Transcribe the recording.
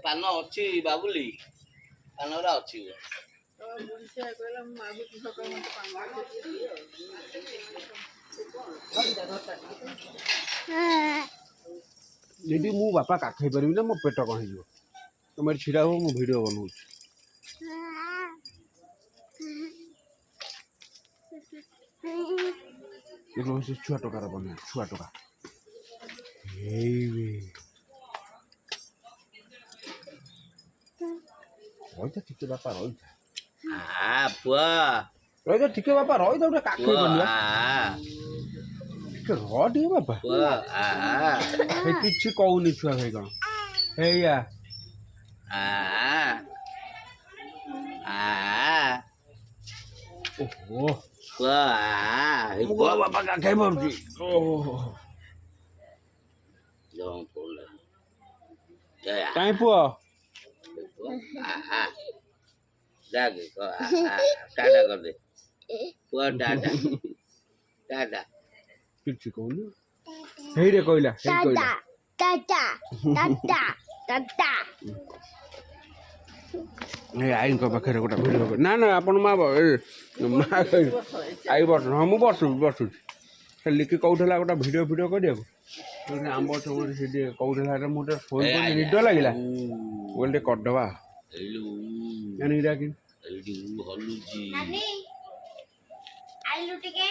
ପାନ ଅଛି ବାବୁଲି ପାନରା ଅଛି दीदी मु बापा काखई पारि ना मो पेट कौन हो तुम छिड़ा हो मु वीडियो बनाऊँ से छुआ टकार बना छुआ टका रही ठीक बापा रही पुआ रही ठीक बापा रही गोटे काखई बनिया रे बापा किसी कहूनी छुआ भाई कौन हैया ओहो पुआ बापा काखई मारुची ओहो कहीं पुआ जागे टाटा कर दे पुआ टाटा टाटा किसी कहूनी हे रे कहला हे कहला टाटा टाटा टाटा ए आई को पाखे गोटे वीडियो ना ना अपन माँ आई बस हाँ मुझे बसुँ लिखि कहला गोटे वीडियो वीडियो करिया आंब से कहला मुझे फोन कर निद लगे बोलते करदे नानी आइलु टिके